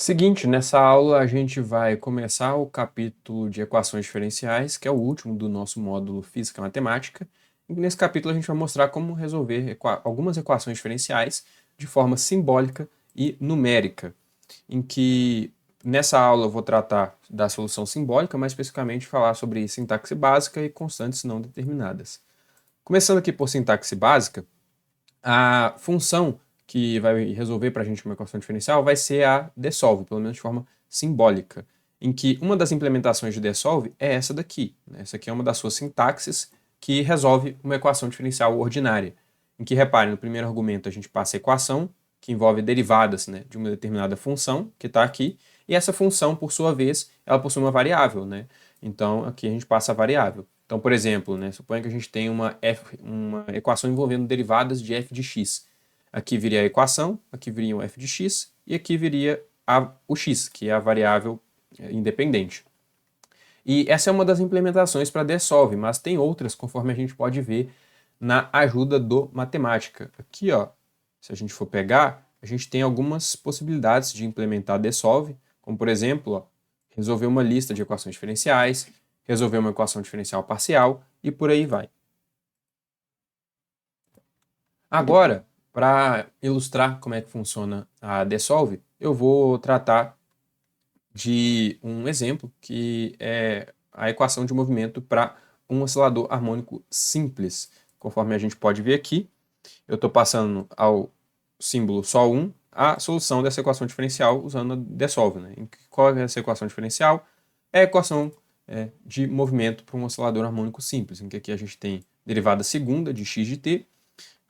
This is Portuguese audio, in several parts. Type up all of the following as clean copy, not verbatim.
Seguinte, nessa aula a gente vai começar o capítulo de equações diferenciais, que é o último do nosso módulo Física Matemática. E nesse capítulo a gente vai mostrar como resolver algumas equações diferenciais de forma simbólica e numérica, em que nessa aula eu vou tratar da solução simbólica, mais especificamente falar sobre sintaxe básica e constantes não determinadas. Começando aqui por sintaxe básica, a função que vai resolver para a gente uma equação diferencial vai ser a DESOLVE, pelo menos de forma simbólica, em que uma das implementações de DESOLVE é essa daqui. Essa aqui é uma das suas sintaxes que resolve uma equação diferencial ordinária, em que, repare, no primeiro argumento a gente passa a equação, que envolve derivadas, de uma determinada função, que está aqui, e essa função, por sua vez, ela possui uma variável. Então, aqui a gente passa a variável. Então, por exemplo, suponha que a gente tem uma equação envolvendo derivadas de f de x. Aqui viria a equação, aqui viria o f de x, e aqui viria o x, que é a variável independente. E essa é uma das implementações para DESOLVE, mas tem outras, conforme a gente pode ver na ajuda do matemática. Aqui, ó, se a gente for pegar, a gente tem algumas possibilidades de implementar DESOLVE, como por exemplo, ó, resolver uma lista de equações diferenciais, resolver uma equação diferencial parcial e por aí vai. Agora, para ilustrar como é que funciona a DESOLVE, eu vou tratar de um exemplo que é a equação de movimento para um oscilador harmônico simples. Conforme a gente pode ver aqui, eu estou passando ao símbolo SOL1 a solução dessa equação diferencial usando a DESOLVE. Qual é essa equação diferencial? É a equação de movimento para um oscilador harmônico simples, em que aqui a gente tem derivada segunda de x de t,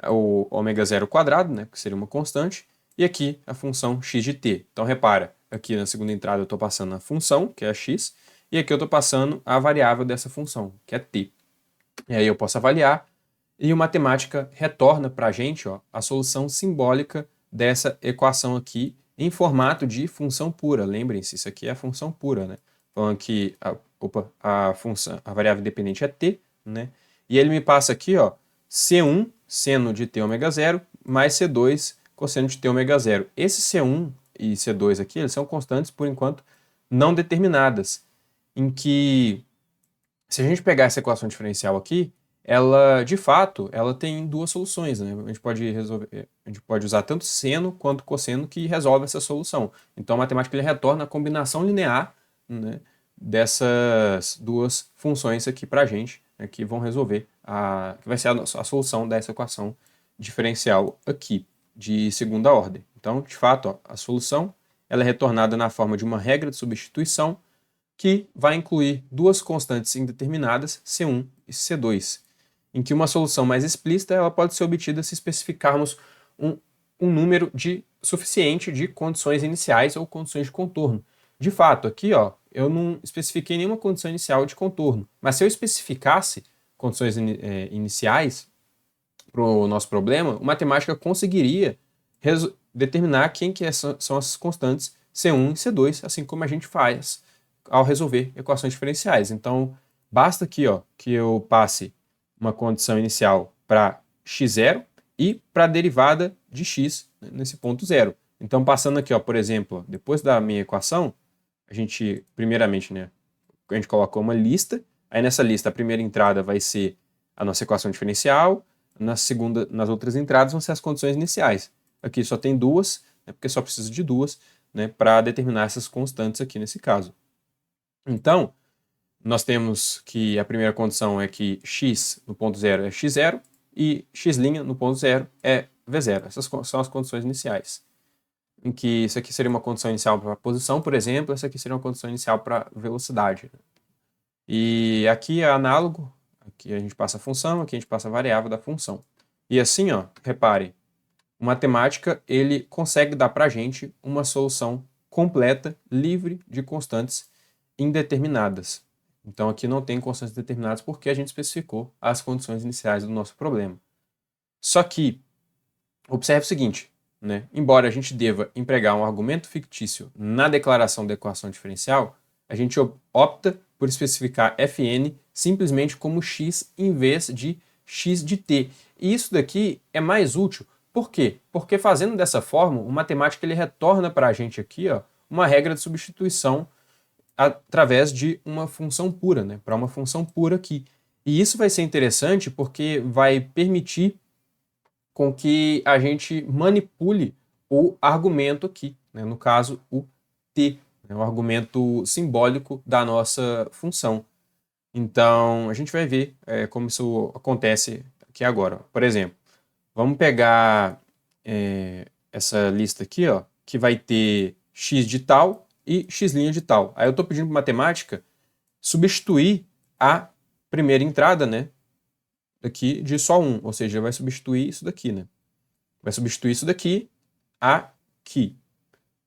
o ômega zero quadrado, que seria uma constante, e aqui a função x de t. Então repara, aqui na segunda entrada eu estou passando a função, que é a x, e aqui eu estou passando a variável dessa função, que é t. E aí eu posso avaliar, e o matemática retorna para a gente a solução simbólica dessa equação aqui em formato de função pura. Lembrem-se, isso aqui é a função pura, Falando que a variável independente é t, E ele me passa aqui, C1 seno de t ômega zero mais C2 cosseno de t ômega zero. Esse C1 e C2 aqui, eles são constantes, por enquanto, não determinadas, em que, se a gente pegar essa equação diferencial aqui, ela, de fato, ela tem duas soluções, A gente pode usar tanto seno quanto cosseno que resolve essa solução. Então, a matemática ele retorna a combinação linear, dessas duas funções aqui para a gente, que vão resolver, que vai ser a solução dessa equação diferencial aqui, de segunda ordem. Então, de fato, a solução ela é retornada na forma de uma regra de substituição que vai incluir duas constantes indeterminadas, C1 e C2, em que uma solução mais explícita ela pode ser obtida se especificarmos um número suficiente de condições iniciais ou condições de contorno. De fato, aqui eu não especifiquei nenhuma condição inicial de contorno, mas se eu especificasse condições iniciais para o nosso problema, o matemática conseguiria determinar quem que são as constantes C1 e C2, assim como a gente faz ao resolver equações diferenciais. Então, basta aqui que eu passe uma condição inicial para x0 e para a derivada de x nesse ponto zero. Então, passando aqui, por exemplo, depois da minha equação, a gente, primeiramente, a gente colocou uma lista, aí nessa lista a primeira entrada vai ser a nossa equação diferencial, nas outras entradas vão ser as condições iniciais. Aqui só tem duas, porque só precisa de duas, para determinar essas constantes aqui nesse caso. Então, nós temos que a primeira condição é que x no ponto zero é x0 e x' no ponto zero é v0. Essas são as condições iniciais. Em que isso aqui seria uma condição inicial para a posição, por exemplo, essa aqui seria uma condição inicial para velocidade. E aqui é análogo, aqui a gente passa a função, aqui a gente passa a variável da função. E assim, repare, o matemática ele consegue dar para a gente uma solução completa, livre de constantes indeterminadas. Então aqui não tem constantes determinadas porque a gente especificou as condições iniciais do nosso problema. Só que, observe o seguinte, embora a gente deva empregar um argumento fictício na declaração da equação diferencial, a gente opta por especificar fn simplesmente como x em vez de x de t. E isso daqui é mais útil. Por quê? Porque fazendo dessa forma, o matemático ele retorna para a gente aqui uma regra de substituição através de uma função pura, né? Para uma função pura aqui. E isso vai ser interessante porque vai permitir com que a gente manipule o argumento aqui, né? No caso, o t, né? O argumento simbólico da nossa função. Então, a gente vai ver como isso acontece aqui agora. Por exemplo, vamos pegar essa lista aqui, ó, que vai ter x de tal e x' de tal. Aí eu estou pedindo para matemática substituir a primeira entrada, né, aqui de só 1, ou seja, vai substituir isso daqui, né? Vai substituir isso daqui aqui,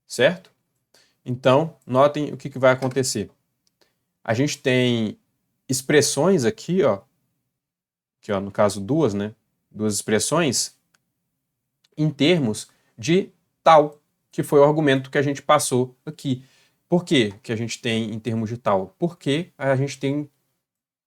certo? Então, notem o que vai acontecer. A gente tem expressões aqui, ó, no caso duas, né? Duas expressões em termos de tal, que foi o argumento que a gente passou aqui. Por que que a gente tem em termos de tal? Porque a gente tem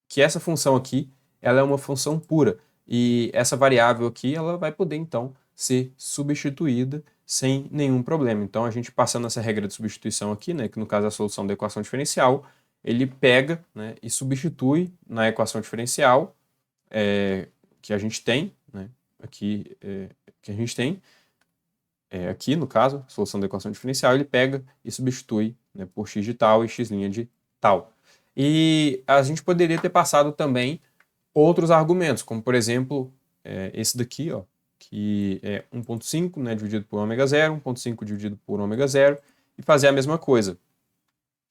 que essa função aqui, ela é uma função pura. E essa variável aqui, ela vai poder, então, ser substituída sem nenhum problema. Então, a gente passando essa regra de substituição aqui, né, que no caso é a solução da equação diferencial, ele pega, né, e substitui na equação diferencial que a gente tem, né, aqui, que a gente tem, aqui no caso, solução da equação diferencial, ele pega e substitui, né, por x de tal e x' de tal. E a gente poderia ter passado também outros argumentos, como por exemplo, esse daqui, ó, que é 1.5, né, dividido por ômega 0, 1.5 dividido por ômega 0, e fazer a mesma coisa.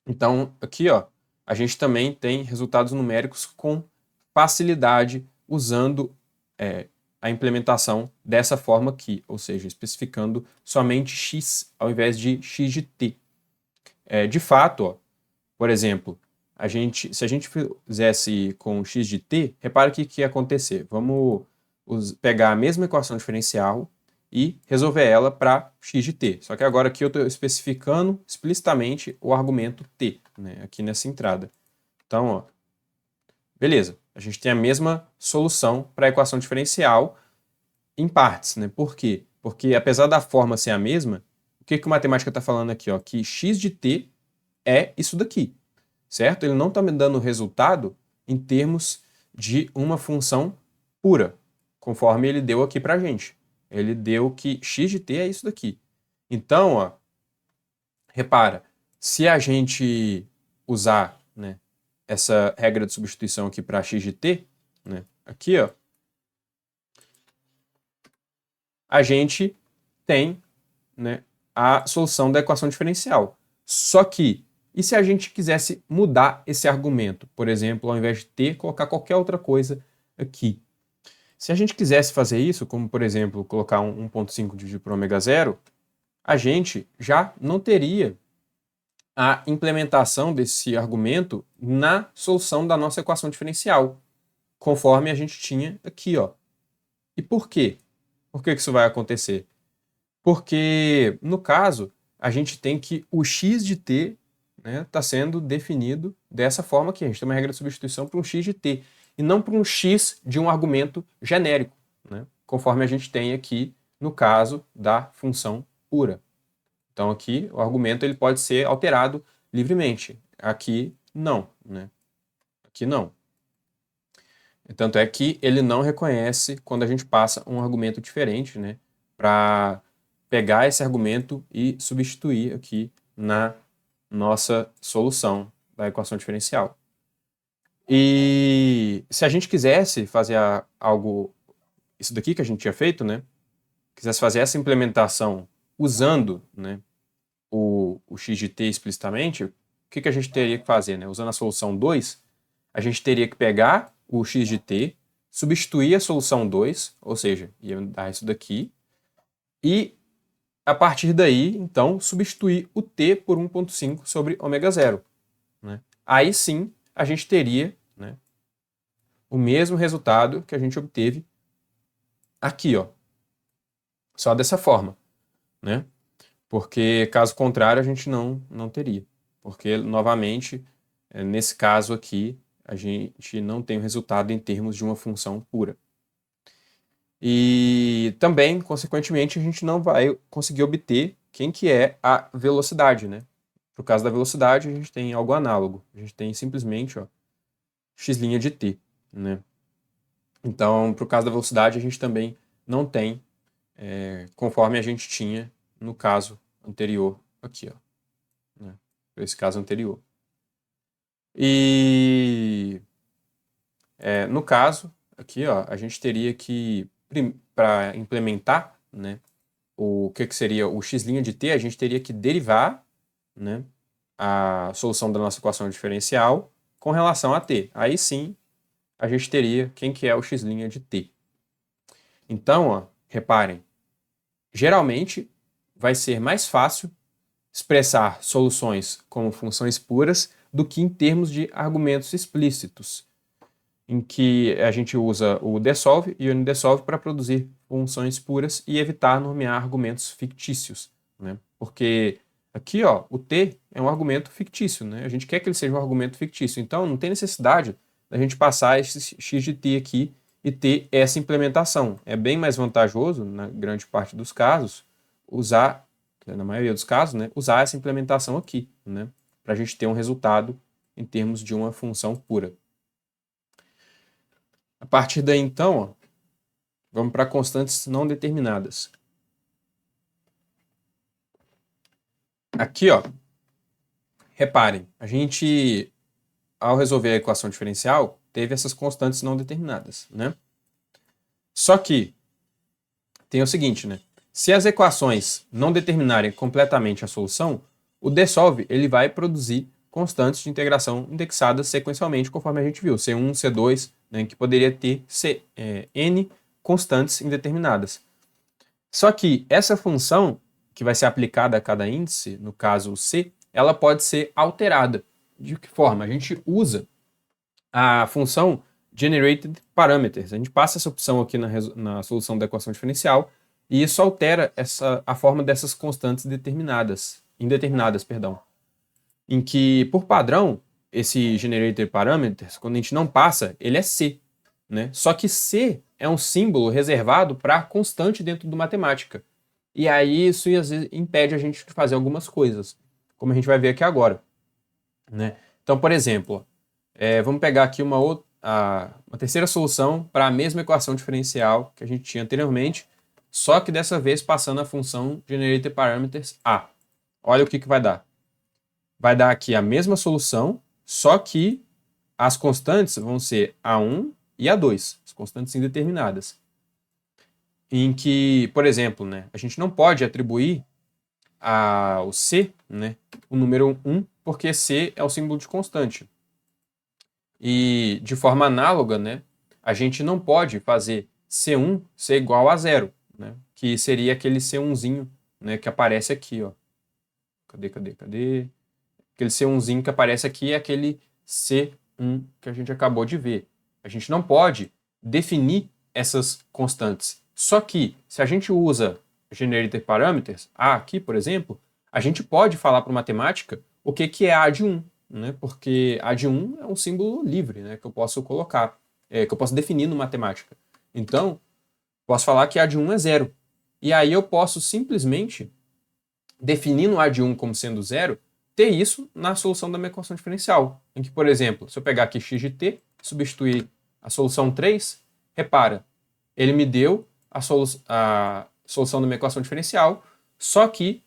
Então, aqui, ó, a gente também tem resultados numéricos com facilidade usando a implementação dessa forma aqui, ou seja, especificando somente x ao invés de x de t. De fato, ó, por exemplo, se a gente fizesse com x de t, repara o que ia acontecer. Vamos pegar a mesma equação diferencial e resolver ela para x de t. Só que agora aqui eu estou especificando explicitamente o argumento t, né, aqui nessa entrada. Então, ó, beleza, a gente tem a mesma solução para a equação diferencial em partes, né? Por quê? Porque apesar da forma ser a mesma, o que a matemática está falando aqui? Ó, que x de t é isso daqui, certo? Ele não está me dando resultado em termos de uma função pura, conforme ele deu aqui para a gente. Ele deu que x de t é isso daqui. Então, ó, repara, se a gente usar, né, essa regra de substituição aqui para x de t, né, aqui, ó, a gente tem, né, a solução da equação diferencial. Só que, e se a gente quisesse mudar esse argumento? Por exemplo, ao invés de t, colocar qualquer outra coisa aqui. Se a gente quisesse fazer isso, como por exemplo, colocar 1.5 dividido por ômega 0, a gente já não teria a implementação desse argumento na solução da nossa equação diferencial, conforme a gente tinha aqui, ó. E por quê? Por que isso vai acontecer? Porque, no caso, a gente tem que o x de t está sendo definido dessa forma aqui. A gente tem uma regra de substituição para um x de t, e não para um x de um argumento genérico, né, conforme a gente tem aqui no caso da função pura. Então aqui o argumento ele pode ser alterado livremente. Aqui não, né? Aqui não. Tanto é que ele não reconhece quando a gente passa um argumento diferente, né, para pegar esse argumento e substituir aqui na nossa solução da equação diferencial. E se a gente quisesse fazer algo, isso daqui que a gente tinha feito, né, quisesse fazer essa implementação usando, né, o x de t explicitamente, o que a gente teria que fazer, né? Usando a solução 2, a gente teria que pegar o x de t, substituir a solução 2, ou seja, ia dar isso daqui, e a partir daí, então, substituir o t por 1.5 sobre ômega 0. Né? Aí sim, a gente teria, né, o mesmo resultado que a gente obteve aqui, ó. Só dessa forma, né? Porque, caso contrário, a gente não teria. Porque, novamente, nesse caso aqui, a gente não tem o resultado em termos de uma função pura. E também, consequentemente, a gente não vai conseguir obter quem que é a velocidade, né? Para o caso da velocidade, a gente tem algo análogo. A gente tem simplesmente x' de t, né? Então, para o caso da velocidade, a gente também não tem, conforme a gente tinha no caso anterior aqui, né? Esse caso anterior. E no caso aqui, a gente teria que, para implementar, né, o que seria o x' de t, a gente teria que derivar, né, a solução da nossa equação diferencial com relação a t. Aí sim, a gente teria quem que é o x' de t. Então, reparem, geralmente vai ser mais fácil expressar soluções como funções puras do que em termos de argumentos explícitos, em que a gente usa o desolve e o undesolve para produzir funções puras e evitar nomear argumentos fictícios, né? Porque aqui, o t é um argumento fictício, né? A gente quer que ele seja um argumento fictício, então não tem necessidade da gente passar esse x de t aqui e ter essa implementação. É bem mais vantajoso, na grande parte dos casos, usar, na maioria dos casos, né, usar essa implementação aqui, né? Para a gente ter um resultado em termos de uma função pura. A partir daí, então, vamos para constantes não determinadas. Aqui, reparem, a gente, ao resolver a equação diferencial, teve essas constantes não determinadas, né? Só que tem o seguinte, né? Se as equações não determinarem completamente a solução, o desolve ele vai produzir constantes de integração indexadas sequencialmente, conforme a gente viu, C1, C2, né, que poderia ter N constantes indeterminadas. Só que essa função, que vai ser aplicada a cada índice, no caso o C, ela pode ser alterada. De que forma? A gente usa a função generated parameters. A gente passa essa opção aqui na solução da equação diferencial e isso altera a forma dessas constantes indeterminadas, em que, por padrão, esse generated parameters, quando a gente não passa, ele é C, né? Só que C é um símbolo reservado para constante dentro do matemática. E aí isso às vezes impede a gente de fazer algumas coisas, como a gente vai ver aqui agora, né? Então, por exemplo, vamos pegar aqui uma terceira solução para a mesma equação diferencial que a gente tinha anteriormente, só que dessa vez passando a função generated parameters A. Olha o que vai dar. Vai dar aqui a mesma solução, só que as constantes vão ser A1 e A2, as constantes indeterminadas. Em que, por exemplo, né, a gente não pode atribuir ao C, né, o número 1, porque C é o símbolo de constante. E de forma análoga, né, a gente não pode fazer C1 ser igual a 0, né, que seria aquele C1zinho, né, que aparece aqui. Cadê? Aquele C1zinho que aparece aqui é aquele C1 que a gente acabou de ver. A gente não pode definir essas constantes. Só que, se a gente usa generated parameters, A aqui, por exemplo, a gente pode falar para o matemática o que é A de 1, né? Porque A de 1 é um símbolo livre, né? Que eu posso colocar, que eu posso definir no matemática. Então, posso falar que A de 1 é 0. E aí eu posso simplesmente, definindo A de 1 como sendo 0, ter isso na solução da minha equação diferencial. Em que, por exemplo, se eu pegar aqui x de t, substituir a solução 3, repara, ele me deu a solução da minha equação diferencial, só que,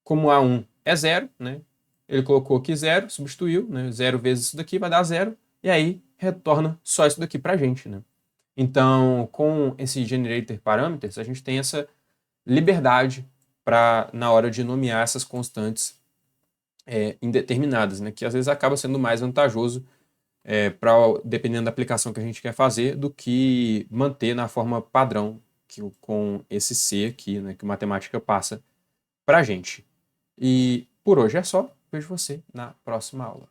como A1 é 0, né, ele colocou aqui 0, substituiu, né, 0 vezes isso daqui vai dar 0, e aí retorna só isso daqui para a gente. Né? Então, com esse generator parameters, a gente tem essa liberdade na hora de nomear essas constantes indeterminadas, né? Que às vezes acaba sendo mais vantajoso dependendo da aplicação que a gente quer fazer, do que manter na forma padrão com esse C aqui, né, que a matemática passa para a gente. E por hoje é só. Vejo você na próxima aula.